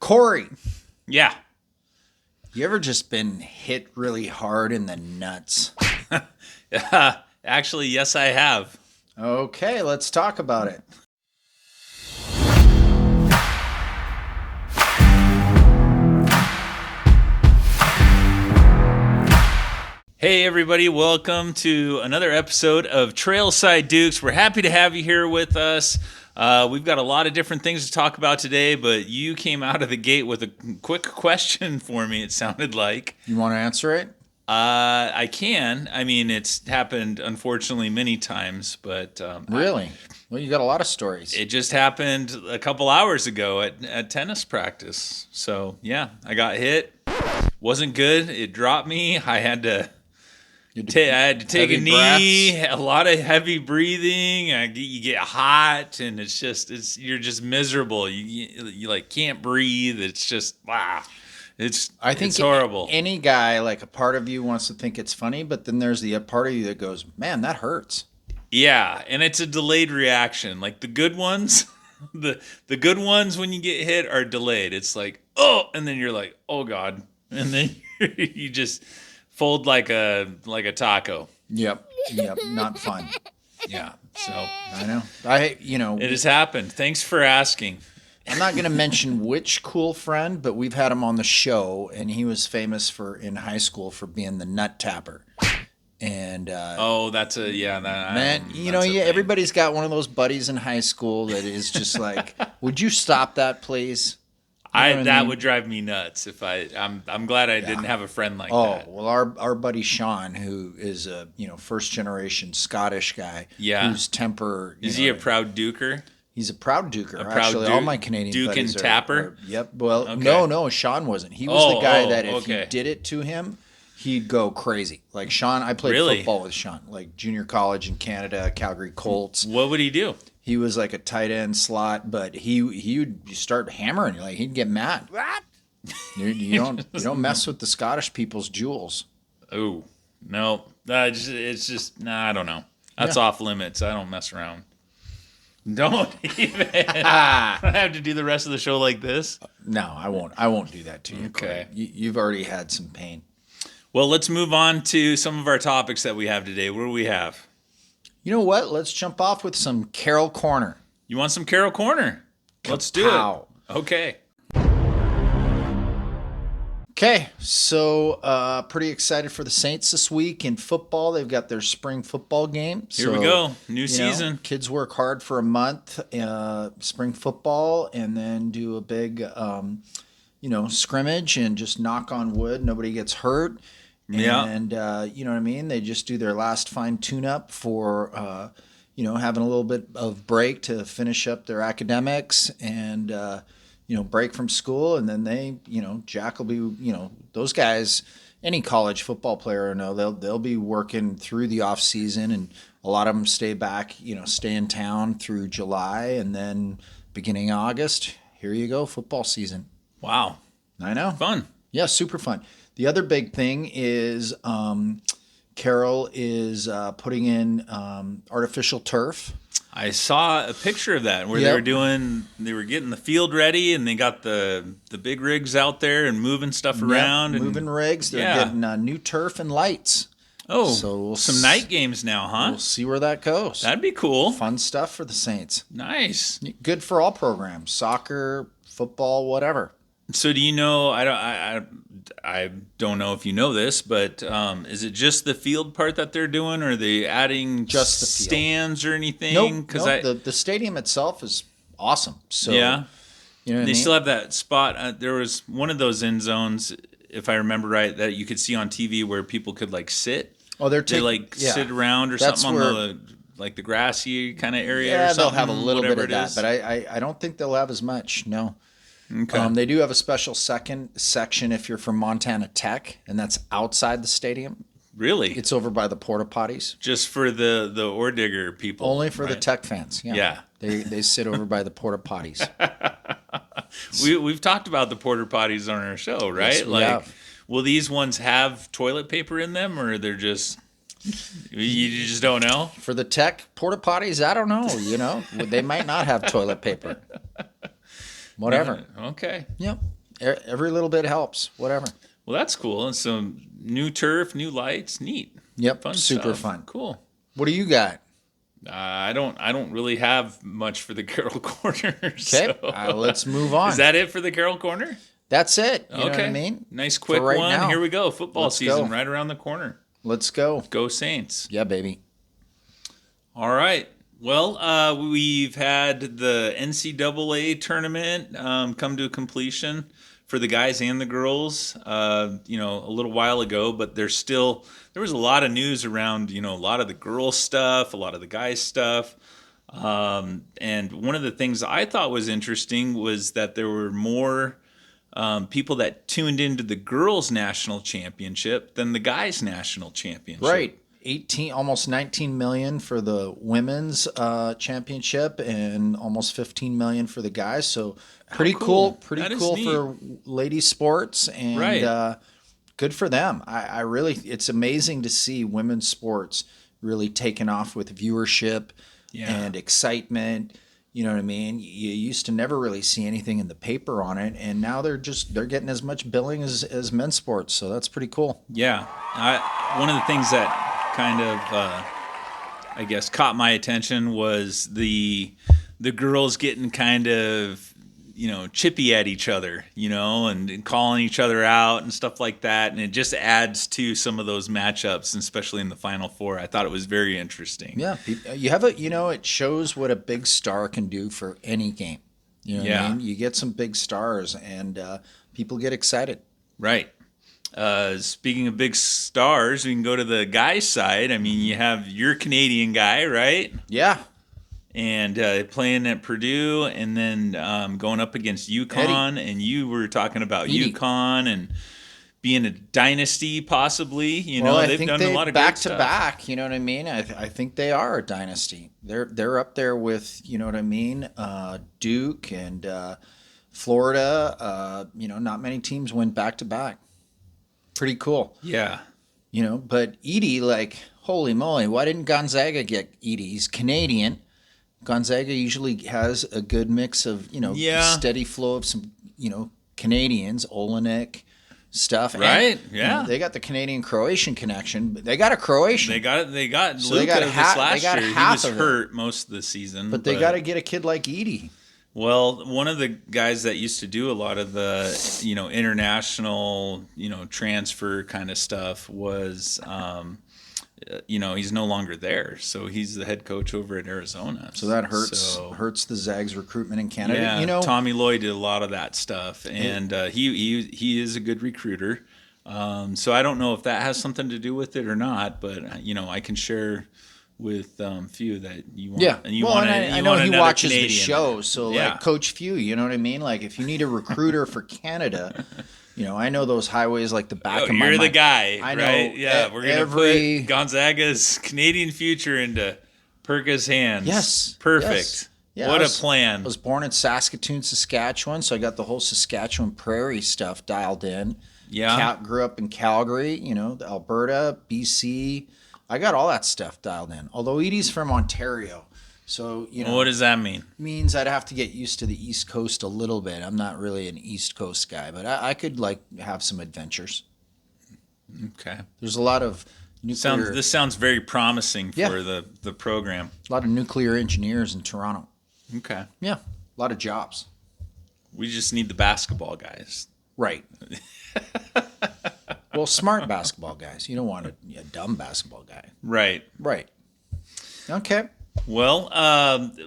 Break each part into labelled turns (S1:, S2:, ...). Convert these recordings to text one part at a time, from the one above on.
S1: Corey,
S2: Yeah.
S1: you ever just been hit really hard in the nuts?
S2: Actually, yes, I have.
S1: Okay, let's talk about it.
S2: Hey, everybody. Welcome to another episode of Trailside Dukes. We're happy to have you here with us. We've got a lot of different things to talk about today, but you came out of the gate with a quick question for me, it sounded like.
S1: You want to answer it?
S2: I can. I mean, it's happened, unfortunately, many times, but...
S1: Really? Well, you got a lot of stories.
S2: It just happened a couple hours ago at tennis practice. So, yeah, I got hit. Wasn't good. It dropped me. I had to take a knee, a lot of heavy breathing. You get hot, and you're just miserable. You like can't breathe. It's just it's horrible.
S1: Any guy, like a part of you wants to think it's funny, but then there's the part of you that goes, "Man, that hurts."
S2: Yeah, and it's a delayed reaction. Like the good ones, the good ones when you get hit are delayed. It's like, oh, and then you're like, oh God, and then you just fold like a taco.
S1: Yep, not fun.
S2: Yeah, so
S1: I know.
S2: It has happened. Thanks for asking.
S1: I'm not going to mention which cool friend, but we've had him on the show, and he was famous in high school for being the nut tapper. And
S2: that's a
S1: man. Everybody's got one of those buddies in high school that is just like, would you stop that, please?
S2: That would drive me nuts if I'm glad I didn't have a friend like that.
S1: Oh, well, our buddy Sean, who is a first generation Scottish guy, whose temper
S2: is he a proud duker?
S1: He's a proud duker. Actually, all my Canadian
S2: Duke
S1: buddies
S2: and tapper.
S1: Yep. Well,
S2: okay.
S1: No, Sean wasn't. He was the guy that if you did it to him, he'd go crazy. Like Sean, I played football with Sean, like junior college in Canada, Calgary Colts.
S2: What would he do?
S1: He was like a tight end slot, but he would start hammering. Like he'd get mad. What? You don't mess with the Scottish people's jewels.
S2: Oh no, it's just I don't know. That's off limits. I don't mess around. Don't even. I have to do the rest of the show like this.
S1: No, I won't. I won't do that to you.
S2: Okay,
S1: you've already had some pain.
S2: Well, let's move on to some of our topics that we have today. What do we have?
S1: You know what? Let's jump off with some Carol Corner.
S2: You want some Carol Corner? Let's do it. Okay.
S1: Okay, so pretty excited for the Saints this week in football. They've got their spring football game.
S2: Here we go. New season.
S1: Kids work hard for a month, spring football, and then do a big, scrimmage and just knock on wood. Nobody gets hurt.
S2: Yeah.
S1: And, you know what I mean? They just do their last fine tune-up for, having a little bit of break to finish up their academics and, break from school. And then they, Jack will be, those guys, any college football player, they'll be working through the off season, and a lot of them stay back, stay in town through July, and then beginning August, here you go, football season.
S2: Wow.
S1: I know.
S2: Fun.
S1: Yeah, super fun. The other big thing is Carol is putting in artificial turf.
S2: I saw a picture of that where they were getting the field ready, and they got the big rigs out there and moving stuff around.
S1: Moving rigs. They're getting new turf and lights.
S2: Oh,
S1: so
S2: some night games now, huh?
S1: We'll see where that goes.
S2: That'd be cool.
S1: Fun stuff for the Saints.
S2: Nice.
S1: Good for all programs, soccer, football, whatever.
S2: So do you know? I don't know if you know this, but is it just the field part that they're doing, or are they adding
S1: just the field
S2: stands or anything?
S1: Nope. The stadium itself is awesome. So
S2: yeah,
S1: they
S2: still have that spot. There was one of those end zones, if I remember right, that you could see on TV where people could like sit.
S1: Oh,
S2: sit around or something on the grassy kind of area.
S1: Yeah,
S2: or something,
S1: they'll have a little bit of that, but I don't think they'll have as much. No.
S2: Okay.
S1: They do have a special second section if you're from Montana Tech, and that's outside the stadium.
S2: Really?
S1: It's over by the porta potties.
S2: Just for the ore digger people.
S1: Only for the Tech fans. Yeah. They sit over by the porta potties.
S2: We've talked about the porta potties on our show, right?
S1: Yes, we have.
S2: Will these ones have toilet paper in them, or they're just you just don't know?
S1: For the Tech porta potties, I don't know. They might not have toilet paper. Whatever.
S2: Okay.
S1: Yep. Every little bit helps. Whatever.
S2: Well, that's cool. And some new turf, new lights, neat.
S1: Yep.
S2: Fun
S1: Super
S2: stuff.
S1: fun.
S2: Cool.
S1: What do you got?
S2: I don't really have much for the Carroll Corner.
S1: Okay.
S2: So.
S1: Let's move on.
S2: Is that it for the Carroll Corner?
S1: That's it. You
S2: Okay.
S1: know what I mean?
S2: Nice quick
S1: right
S2: one.
S1: now.
S2: Here we go. Football
S1: Let's
S2: season
S1: go.
S2: right around the corner.
S1: Let's go.
S2: Go Saints.
S1: Yeah, baby.
S2: All right. Well, we've had the NCAA tournament come to completion for the guys and the girls, a little while ago, but there was a lot of news around, a lot of the girls stuff, a lot of the guys stuff. And one of the things I thought was interesting was that there were more people that tuned into the girls' national championship than the guys' national championship.
S1: Right. 18, almost 19 million for the women's championship and almost 15 million for the guys. So pretty cool. Pretty
S2: That is
S1: cool
S2: neat.
S1: for ladies sports and
S2: Right.
S1: good for them. I really, it's amazing to see women's sports really taking off with viewership and excitement. You know what I mean? You used to never really see anything in the paper on it, and now they're getting as much billing as men's sports. So that's pretty cool.
S2: Yeah. One of the things that kind of, I guess, caught my attention was the girls getting kind of, chippy at each other, and calling each other out and stuff like that. And it just adds to some of those matchups, especially in the Final Four. I thought it was very interesting.
S1: Yeah, you have it shows what a big star can do for any game. You know what I mean? You get some big stars and people get excited.
S2: Right. Speaking of big stars, we can go to the guys' side. I mean, you have your Canadian guy, right?
S1: Yeah.
S2: And playing at Purdue, and then going up against UConn. And you were talking about UConn and being a dynasty, possibly. They've done a lot of
S1: back
S2: great
S1: to
S2: stuff.
S1: back. You know what I mean? I think they are a dynasty. They're up there with Duke and Florida. Not many teams win back to back. Pretty cool.
S2: Yeah.
S1: But Edie, like, holy moly, why didn't Gonzaga get Edie? He's Canadian. Gonzaga usually has a good mix of, steady flow of some, Canadians, Olenek stuff.
S2: Right,
S1: And, they got the Canadian-Croatian connection, but they got a Croatian.
S2: They got
S1: So
S2: Luka
S1: they got
S2: this last year. He
S1: half
S2: was
S1: of it.
S2: hurt most of the season.
S1: But they got to get a kid like Edie.
S2: Well, one of the guys that used to do a lot of the, international, transfer kind of stuff was, he's no longer there. So he's the head coach over at Arizona.
S1: So that hurts the Zags recruitment in Canada.
S2: Yeah, Tommy Lloyd did a lot of that stuff, and he is a good recruiter. So I don't know if that has something to do with it or not, but I can share with Few that you want.
S1: Yeah,
S2: I
S1: know he watches
S2: Canadian
S1: the show, so
S2: yeah.
S1: like Coach Few, you know what I mean? Like if you need a recruiter for Canada, I know those highways like the back of my mind.
S2: You're the guy,
S1: I know.
S2: right? Yeah, we're gonna put Gonzaga's Canadian future into Perka's hands.
S1: Yes,
S2: perfect.
S1: Yes. Yeah,
S2: what a plan!
S1: I was born in Saskatoon, Saskatchewan, so I got the whole Saskatchewan prairie stuff dialed in.
S2: Yeah,
S1: grew up in Calgary, Alberta, BC. I got all that stuff dialed in. Although Edie's from Ontario, so
S2: what does that mean?
S1: Means I'd have to get used to the East Coast a little bit. I'm not really an East Coast guy, but I could have some adventures.
S2: Okay,
S1: there's a lot of nuclear.
S2: This sounds very promising for the program.
S1: A lot of nuclear engineers in Toronto.
S2: Okay,
S1: yeah, a lot of jobs.
S2: We just need the basketball guys,
S1: right? Well, smart basketball guys. You don't want a dumb basketball guy.
S2: Right.
S1: Right. Okay.
S2: Well,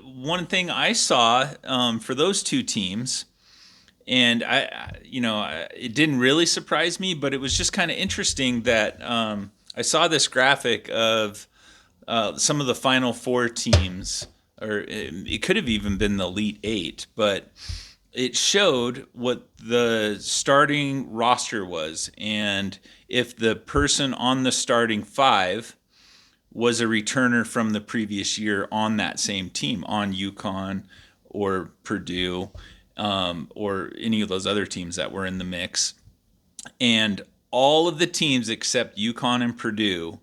S2: one thing I saw for those two teams, and it didn't really surprise me, but it was just kind of interesting that I saw this graphic of some of the Final Four teams, or it could have even been the Elite Eight, but it showed what the starting roster was, and if the person on the starting five was a returner from the previous year on that same team, on UConn or Purdue or any of those other teams that were in the mix. And all of the teams except UConn and Purdue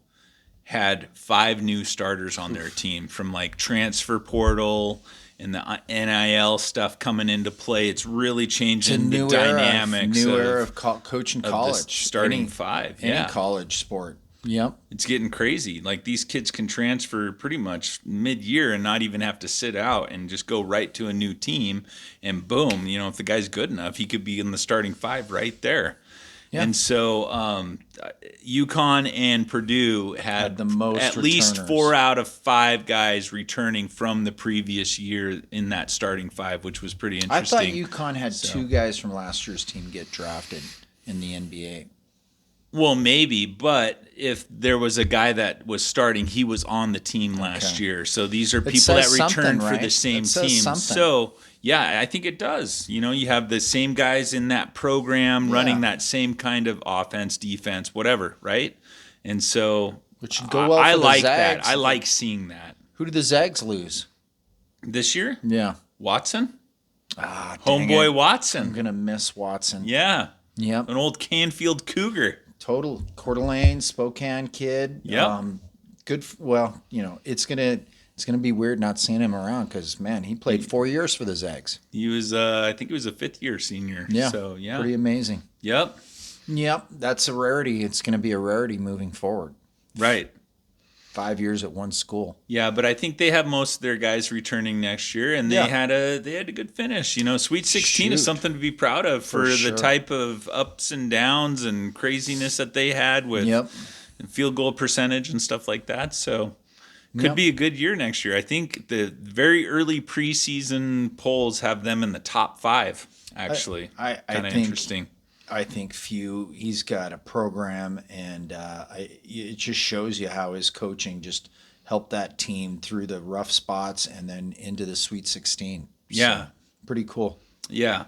S2: had 5 new starters on their team from like transfer portal and the NIL stuff coming into play. It's really changing the
S1: New
S2: dynamics
S1: era of coaching
S2: of
S1: college,
S2: the starting five.
S1: any
S2: Yeah.
S1: college sport. Yep.
S2: It's getting crazy. Like these kids can transfer pretty much mid-year and not even have to sit out and just go right to a new team. And boom, if the guy's good enough, he could be in the starting five right there. Yeah. And so UConn and Purdue had
S1: the most
S2: at least 4 out of 5 guys returning from the previous year in that starting five, which was pretty interesting.
S1: I thought UConn had 2 guys from last year's team get drafted in the NBA.
S2: Well, maybe, but if there was a guy that was starting, he was on the team last year. So these are people that returned for the same team. So, yeah, I think it does. You have the same guys in that program running that same kind of offense, defense, whatever, right? And so
S1: which should go well
S2: I
S1: for
S2: like
S1: the Zags.
S2: that. I like seeing that.
S1: Who did the Zags lose
S2: this year?
S1: Yeah.
S2: Watson?
S1: Homeboy
S2: Watson.
S1: I'm going to miss Watson.
S2: Yeah.
S1: Yep.
S2: An old Canfield Cougar.
S1: Total Coeur d'Alene, Spokane kid.
S2: Yeah.
S1: Good. Well, it's gonna be weird not seeing him around because man, he played 4 years for the Zags.
S2: He was, I think he was a 5th-year senior.
S1: Yeah.
S2: So yeah,
S1: pretty amazing.
S2: Yep.
S1: That's a rarity. It's gonna be a rarity moving forward.
S2: Right.
S1: 5 years at one school.
S2: Yeah, but I think they have most of their guys returning next year, and they had a good finish. Sweet 16 is something to be proud of for the type of ups and downs and craziness that they had with field goal percentage and stuff like that. So could be a good year next year. I think the very early preseason polls have them in the top 5. Actually,
S1: I
S2: kind of
S1: think,
S2: interesting.
S1: I think he's got a program, and it just shows you how his coaching just helped that team through the rough spots and then into the Sweet 16.
S2: Yeah.
S1: So, pretty cool.
S2: Yeah.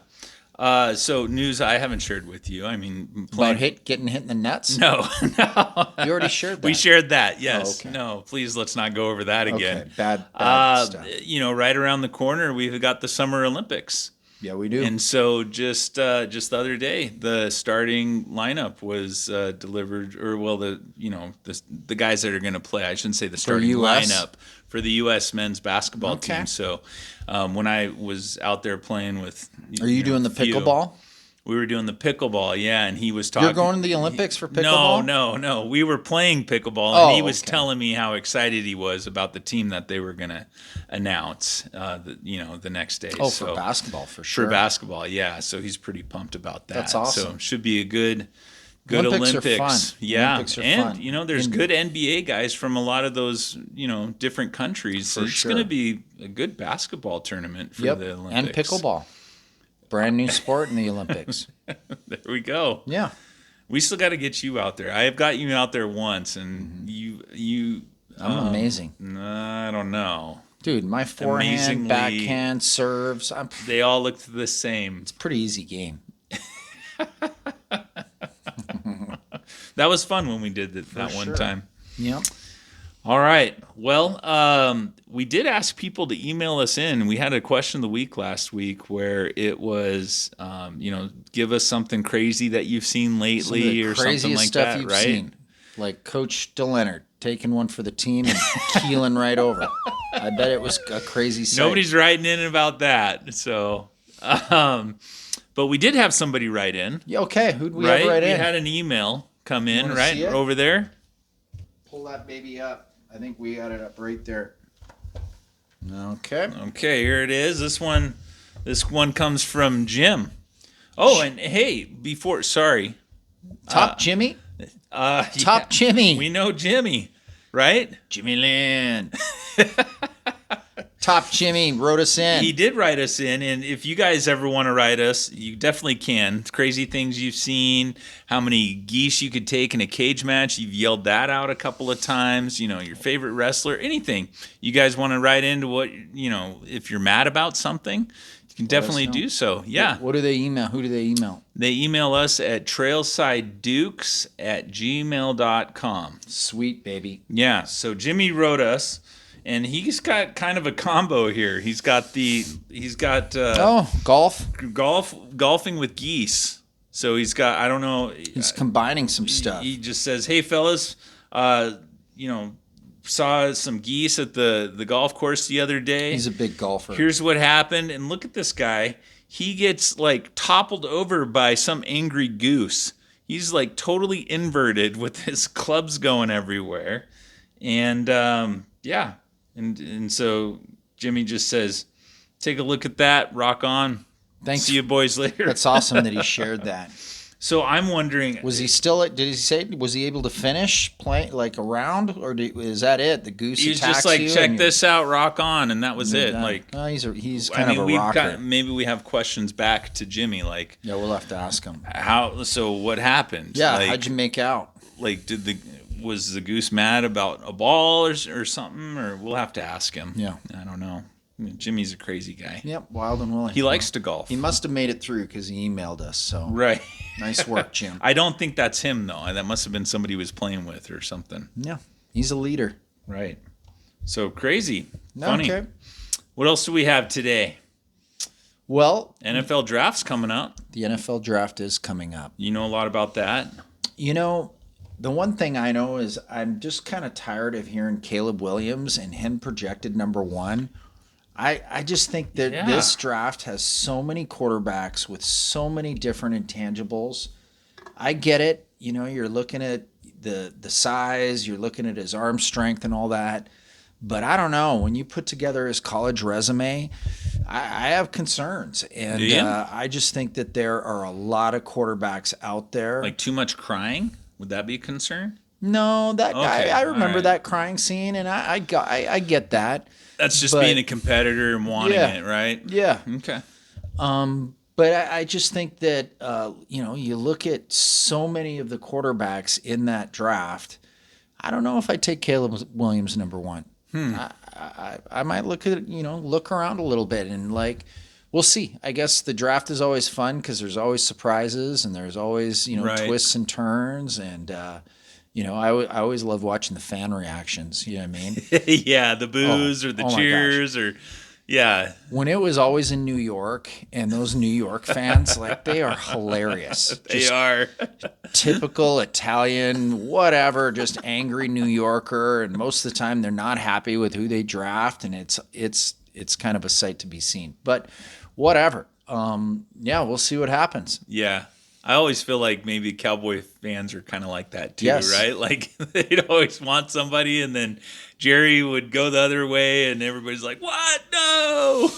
S2: So news I haven't shared with you. I mean,
S1: about getting hit in the nuts?
S2: No.
S1: You already shared that.
S2: We shared that, yes.
S1: Oh, okay.
S2: No, ple's let's not go over that again.
S1: Okay. Bad stuff.
S2: Right around the corner, we've got the Summer Olympics.
S1: Yeah, we do.
S2: And so just the other day, the starting lineup was delivered, the guys that are going to play. I shouldn't say the starting lineup for the U.S. men's basketball team. So when I was out there playing with,
S1: are you doing the pickleball?
S2: We were doing the pickleball, yeah, and he was talking.
S1: You're going to the Olympics for pickleball?
S2: No. We were playing pickleball, and he was telling me how excited he was about the team that they were going to announce, the next day.
S1: Oh, for basketball, for sure.
S2: For basketball, yeah. So he's pretty pumped about that.
S1: That's awesome.
S2: So should be a good Olympics.
S1: Are fun.
S2: Yeah,
S1: Olympics are
S2: and
S1: fun.
S2: There's good NBA guys from a lot of those different countries. So it's going to be a good basketball tournament for the Olympics
S1: and pickleball. Brand new sport in the Olympics.
S2: There we go.
S1: Yeah.
S2: We still got to get you out there. I have got you out there once, and you.
S1: I'm amazing.
S2: I don't know,
S1: dude. My forehand, backhand, serves.
S2: They all look the same.
S1: It's a pretty easy game.
S2: That was fun when we did that one time.
S1: Yep.
S2: All right. Well, we did ask people to email us in. We had a question of the week last week where it was, give us something crazy that you've seen lately or something like that, right? Seen.
S1: Like Coach DeLeonard taking one for the team and keeling right over. I bet it was a crazy sight.
S2: Nobody's writing in about that. So, but we did have somebody write in.
S1: Yeah, okay. Who'd we have write in?
S2: We had an email come in, right? Over there.
S1: Pull that baby up. I think we got it up right there. Okay.
S2: Okay, here it is. This one comes from Jim. Oh, and hey,
S1: Top Jimmy? Top Jimmy.
S2: We know Jimmy, right?
S1: Jimmy Lynn. Top Jimmy wrote us in.
S2: He did write us in, and if you guys ever want to write us, you definitely can. Crazy things you've seen, how many geese you could take in a cage match. You've yelled that out a couple of times. Your favorite wrestler, anything. You guys want to write into what, if you're mad about something, you can definitely do so. Yeah.
S1: What do they email? Who do they email?
S2: They email us at trailsidedukes@gmail.com.
S1: Sweet, baby.
S2: Yeah, so Jimmy wrote us. And he's got kind of a combo here. He's got golfing with geese. So he's got, I don't know.
S1: He's combining some stuff.
S2: He just says, "Hey fellas, saw some geese at the golf course the other day.
S1: He's a big golfer.
S2: Here's what happened, and look at this guy. He gets like toppled over by some angry goose. He's like totally inverted with his clubs going everywhere. And yeah. And so Jimmy just says, take a look at that, rock on.
S1: Thanks.
S2: See you boys later.
S1: That's awesome that he shared that.
S2: So I'm wondering,
S1: was he still? Did he say? Was he able to finish playing like a round, or is that it? The goose
S2: he's
S1: attacks
S2: just like,
S1: you
S2: check this out, rock on, and that was it.
S1: Done.
S2: Like,
S1: he's kind of a rocker.
S2: Maybe we have questions back to Jimmy, like,
S1: yeah, we'll have to ask him.
S2: How? So what happened?
S1: Yeah,
S2: like,
S1: how'd you make out?
S2: Like, was the goose mad about a ball or something? Or we'll have to ask him.
S1: Yeah,
S2: I don't know. Jimmy's a crazy guy.
S1: Yep, wild and willing.
S2: He likes to golf.
S1: He must have made it through because he emailed us. So
S2: right.
S1: Nice work, Jim.
S2: I don't think that's him though. That must have been somebody he was playing with or something.
S1: Yeah, he's a leader.
S2: Right. So crazy.
S1: No,
S2: Funny.
S1: okay.
S2: What else do we have today?
S1: Well,
S2: NFL draft's coming up.
S1: The NFL draft is coming up.
S2: You know a lot about that?
S1: You know, the one thing I know is I'm just kind of tired of hearing Caleb Williams and him projected number 1. I just think that this draft has so many quarterbacks with so many different intangibles. I get it. You know, you're looking at the size, you're looking at his arm strength and all that. But I don't know. When you put together his college resume, I have concerns. And I just think that there are a lot of quarterbacks out there.
S2: Like too much crying? Would that be a concern?
S1: No, that
S2: okay,
S1: I remember that crying scene, and I get that.
S2: That's just being a competitor and wanting it, right?
S1: Yeah.
S2: Okay.
S1: But I just think that, you look at so many of the quarterbacks in that draft. I don't know if I take Caleb Williams number 1. I might look around a little bit and we'll see. I guess the draft is always fun because there's always surprises and there's always, twists and turns. And, I always love watching the fan reactions. You know what I mean?
S2: Yeah, the boos or the cheers or, yeah.
S1: When it was always in New York and those New York fans, they are hilarious.
S2: They are.
S1: Typical Italian, whatever, just angry New Yorker. And most of the time they're not happy with who they draft. And it's kind of a sight to be seen. But whatever. We'll see what happens.
S2: Yeah. I always feel like maybe Cowboy fans are kind of like that too,
S1: yes.
S2: Right? Like they'd always want somebody, and then Jerry would go the other way, and everybody's like, "What? No!"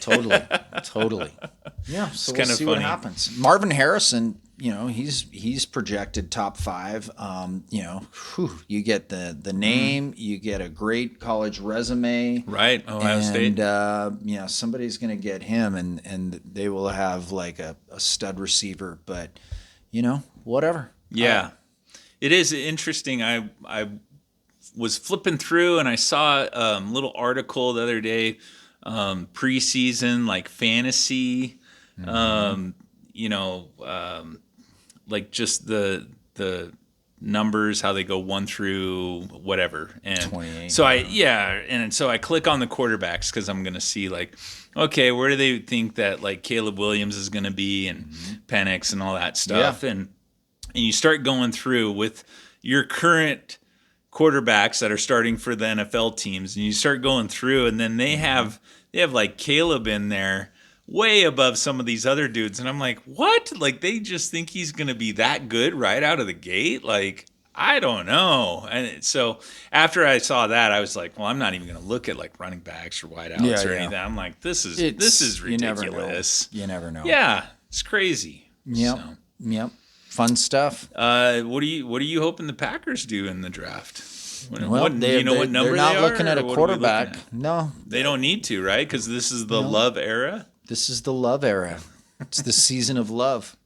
S1: Totally. Yeah, so we'll see what happens. Marvin Harrison, he's projected top 5. You get the name, you get a great college resume,
S2: right? Ohio State,
S1: and somebody's going to get him, and they will have a stud receiver. But whatever.
S2: Yeah, it is interesting. I was flipping through and I saw a little article the other day, preseason fantasy, just the numbers, how they go 1 through whatever, and
S1: 28.
S2: So I click on the quarterbacks because I'm gonna see okay, where do they think that Caleb Williams is gonna be, and Penix and all that stuff, and you start going through with your current quarterbacks that are starting for the NFL teams, and you start going through, and then they have Caleb in there way above some of these other dudes, and I'm like, what? They just think he's gonna be that good right out of the gate? I don't know. And so after I saw that, I was like, well, I'm not even gonna look at running backs or wideouts or anything. I'm like, this is ridiculous.
S1: You never know.
S2: Yeah, it's crazy.
S1: Yep. Fun stuff.
S2: What are you hoping the Packers do in the draft?
S1: Do you know what number
S2: they're not
S1: they
S2: looking
S1: are,
S2: at a quarterback.
S1: No,
S2: they don't need to, right? Because this is the love era.
S1: This is the love era. It's the season of love.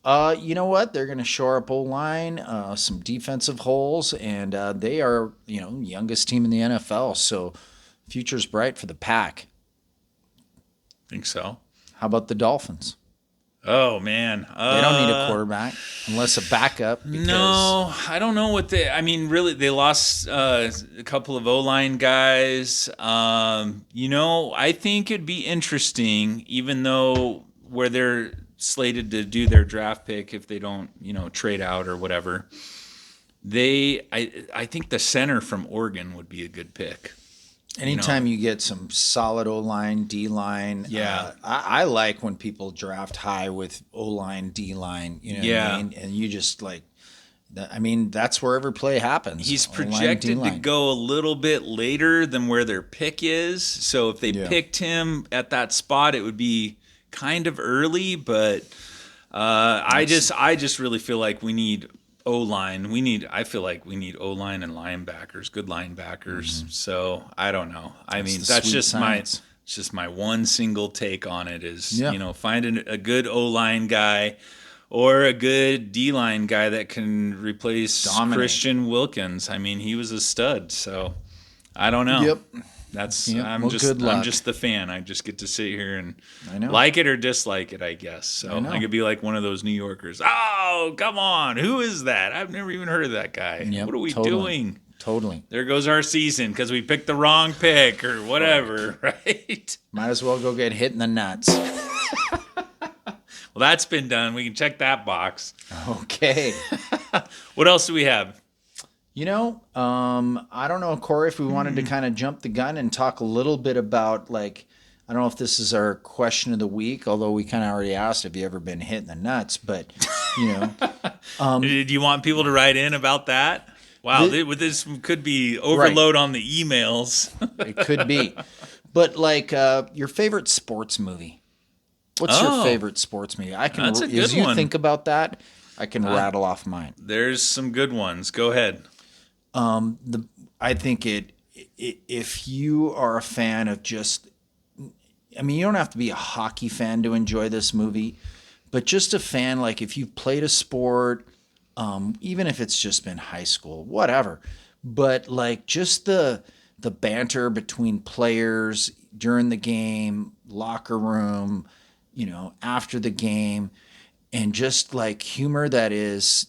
S1: You know what? They're going to shore up O-line, some defensive holes, and they are, youngest team in the NFL. So, future's bright for the Pack.
S2: Think so.
S1: How about the Dolphins?
S2: Oh man,
S1: they don't need a quarterback unless a backup.
S2: No, I don't know what really, they lost a couple of O-line guys. I think it'd be interesting, even though where they're slated to do their draft pick if they don't, trade out or whatever. I think the center from Oregon would be a good pick.
S1: Anytime you get some solid O-line, D-line.
S2: Yeah.
S1: I like when people draft high with O-line, D-line, you know what
S2: Yeah.
S1: I mean? And you just like, I mean, that's where every play happens.
S2: He's
S1: O-line,
S2: projected to
S1: D-line.
S2: go a little bit later than where their pick is. So if they picked him at that spot, it would be kind of early. But I just really feel like we need O-line. I feel like we need O-line and linebackers, good linebackers. So I don't know. I mean, that's just
S1: science.
S2: it's just my one single take on it is,
S1: Yeah.
S2: finding a good O-line guy or a good D-line guy that can replace
S1: Dominate.
S2: Christian Wilkins. I mean, he was a stud. So I don't know.
S1: Yep.
S2: I'm
S1: Well, good luck.
S2: I'm just the fan. I just get to sit here and
S1: I know.
S2: like it or dislike it, I guess. So
S1: know.
S2: I could be like one of those New Yorkers. Oh, come on. Who is that? I've never even heard of that guy.
S1: Yep,
S2: What are we
S1: totally.
S2: doing?
S1: Totally.
S2: There goes our season because we picked the wrong pick or whatever, right?
S1: Might as well go get hit in the nuts.
S2: Well, that's been done. We can check that box.
S1: Okay.
S2: What else do we have?
S1: You know, I don't know, Corey, if we wanted to kind of jump the gun and talk a little bit about, like, I don't know if this is our question of the week, although we kind of already asked, have you ever been hit in the nuts? But, you know,
S2: Do you want people to write in about that? Wow, this could be overload on the emails.
S1: it could be. But, like, your favorite sports movie. What's your favorite sports movie? I can,
S2: That's a good
S1: as you
S2: one.
S1: think about that, I can rattle off mine.
S2: There's some good ones. Go ahead.
S1: I think if you are a fan of just, I mean, you don't have to be a hockey fan to enjoy this movie, but just a fan, like if you've played a sport, even if it's just been high school, whatever, but like just the banter between players during the game, locker room, you know, after the game, and just like humor that has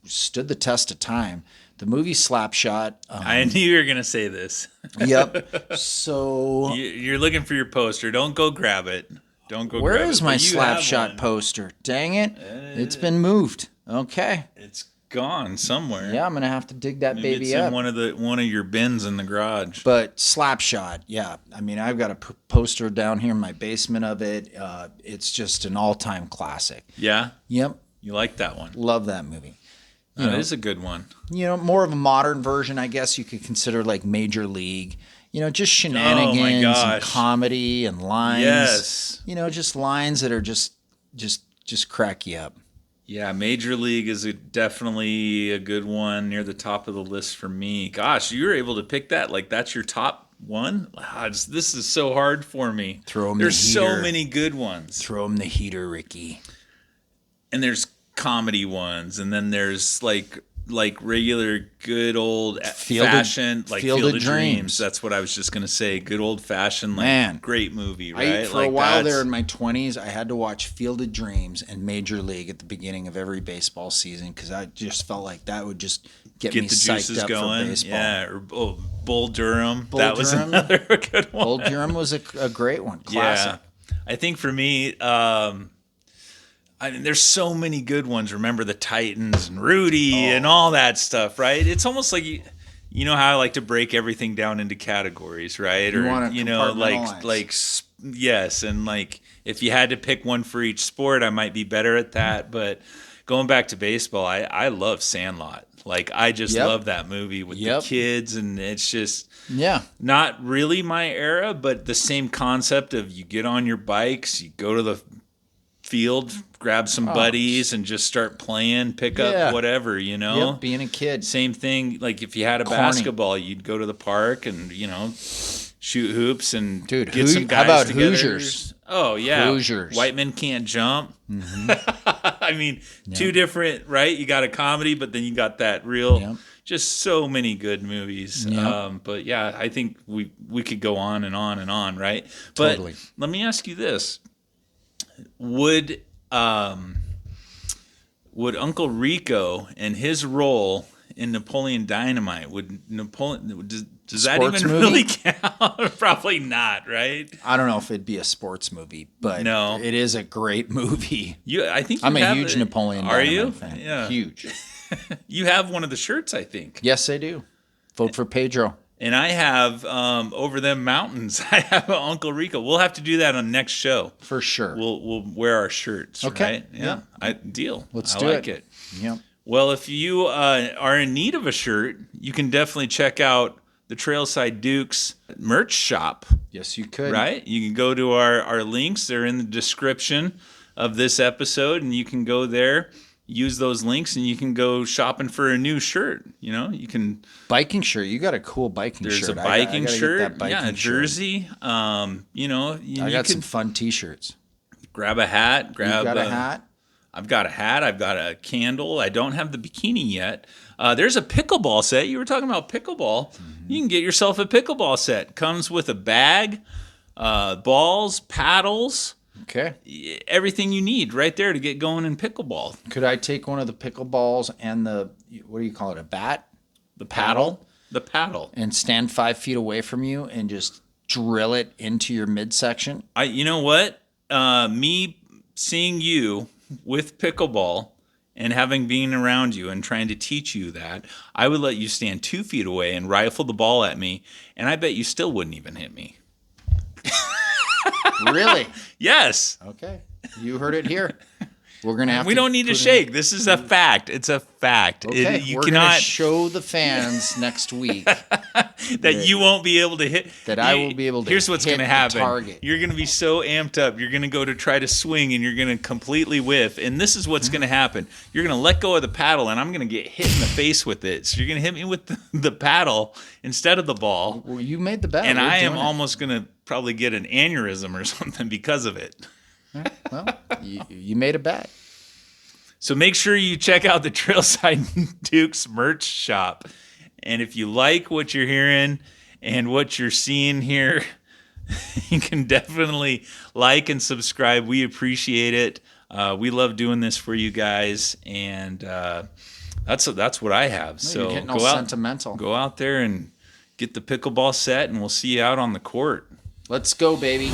S1: stood the test of time. The movie Slapshot.
S2: I knew you were going to say this.
S1: Yep. So
S2: You're looking for your poster. Don't go grab it. Don't go
S1: where
S2: grab it.
S1: is my
S2: But you have
S1: Slapshot
S2: one.
S1: poster? Dang it. It's been moved. Okay.
S2: It's gone somewhere.
S1: Yeah, I'm going to have to dig that
S2: Maybe
S1: baby
S2: it's
S1: up.
S2: in one of your bins in the garage.
S1: But Slapshot, yeah. I mean, I've got a poster down here in my basement of it. It's just an all-time classic.
S2: Yeah?
S1: Yep.
S2: You like that one?
S1: Love that movie.
S2: That is a good one.
S1: You know, more of a modern version, I guess you could consider like Major League. You know, just shenanigans and
S2: gosh.
S1: comedy and lines.
S2: Yes.
S1: You know, just lines that are just crack you up.
S2: Yeah, Major League is definitely a good one, near the top of the list for me. Gosh, you were able to pick that. Like, that's your top one? This is so hard for me.
S1: Throw 'em the
S2: There's so
S1: heater.
S2: many good ones.
S1: Throw him the heater, Ricky.
S2: And there's comedy ones, and then there's like regular good old fashioned
S1: Field of Dreams.
S2: That's what I was just gonna say. Good old fashioned, like,
S1: Man.
S2: great movie, right?
S1: For a while there in my 20s, I had to watch Field of Dreams and Major League at the beginning of every baseball season because I just felt like that would just get me
S2: the
S1: psyched
S2: juices
S1: up
S2: going.
S1: for baseball.
S2: Yeah, or Bull Durham.
S1: Bull
S2: That was
S1: Durham.
S2: another good one.
S1: Bull Durham was a great one. Classic.
S2: Yeah, I think for me, I mean, there's so many good ones. Remember the Titans and Rudy and all that stuff, right? It's almost like you know how I like to break everything down into categories, right?
S1: You wanna
S2: like yes, and like if you had to pick one for each sport, I might be better at that. But going back to baseball, I love Sandlot. Like I just love that movie with the kids, and it's just not really my era, but the same concept of you get on your bikes, you go to the field, grab some buddies, and just start playing, pick up whatever, you know?
S1: Yep, being a kid.
S2: Same thing, like if you had a basketball, you'd go to the park and, you know, shoot hoops and
S1: Dude,
S2: get some guys
S1: how about
S2: together.
S1: Hoosiers?
S2: Oh, yeah.
S1: Hoosiers.
S2: White Men Can't Jump.
S1: Mm-hmm.
S2: I mean, two different, right? You got a comedy, but then you got that real, just so many good movies.
S1: Yep.
S2: But yeah, I think we could go on and on and on, right?
S1: Totally.
S2: But let me ask you this. Would Uncle Rico and his role in Napoleon Dynamite, does that
S1: Sports
S2: even
S1: movie?
S2: really count? Probably not, right?
S1: I don't know if it'd be a sports movie, but
S2: No.
S1: it is a great movie.
S2: I think
S1: I'm
S2: you
S1: a
S2: have
S1: huge
S2: it.
S1: Napoleon
S2: Are
S1: Dynamite
S2: you?
S1: fan.
S2: Yeah.
S1: Huge.
S2: You have one of the shirts, I think.
S1: Yes, I do. Vote for Pedro.
S2: And I have Over Them Mountains. I have Uncle Rico. We'll have to do that on next show.
S1: For sure.
S2: We'll wear our shirts.
S1: Okay.
S2: Right? Yeah. Deal.
S1: Let's
S2: I
S1: do
S2: like it.
S1: Yep.
S2: Well, if you are in need of a shirt, you can definitely check out the Trailside Dukes merch shop.
S1: Yes, you could.
S2: Right? You can go to our links. They're in the description of this episode, and you can go there, use those links, and you can go shopping for a new shirt. You know, you can.
S1: Biking shirt. You got a cool biking
S2: There's
S1: shirt.
S2: a biking
S1: I gotta
S2: shirt.
S1: Get that biking
S2: a jersey.
S1: Shirt.
S2: You know,
S1: I got some fun T-shirts.
S2: Grab a hat.
S1: You got a hat?
S2: I've got a hat. I've got a candle. I don't have the bikini yet. There's a pickleball set. You were talking about pickleball. Mm-hmm. You can get yourself a pickleball set. Comes with a bag, balls, paddles.
S1: Okay.
S2: Everything you need right there to get going in pickleball.
S1: Could I take one of the pickleballs and what do you call it, a bat?
S2: The paddle? The paddle.
S1: And stand 5 feet away from you and just drill it into your midsection?
S2: You know what? Me seeing you with pickleball and having been around you and trying to teach you that, I would let you stand 2 feet away and rifle the ball at me, and I bet you still wouldn't even hit me.
S1: Really?
S2: Yes.
S1: Okay. You heard it here. We're gonna have.
S2: We don't need to shake. This is a fact. It's a fact.
S1: Okay.
S2: You
S1: We're
S2: cannot
S1: gonna show the fans next week
S2: that you won't be able to hit.
S1: That I will be able to.
S2: Here's what's
S1: hit
S2: going to
S1: the
S2: happen.
S1: Target.
S2: You're going to be so amped up. You're going to go to try to swing, and you're going to completely whiff. And this is what's going to happen. You're going to let go of the paddle, and I'm going to get hit in the face with it. So you're going to hit me with the paddle instead of the ball.
S1: Well, you made the bet.
S2: And
S1: We're
S2: I am
S1: doing it.
S2: almost going to probably get an aneurysm or something because of it.
S1: Well, you made a bet.
S2: So make sure you check out the Trailside Dukes merch shop. And if you like what you're hearing and what you're seeing here, you can definitely like and subscribe. We appreciate it. We love doing this for you guys. And that's what I have. So
S1: you're getting all sentimental.
S2: Go out there and get the pickleball set, and we'll see you out on the court.
S1: Let's go, baby.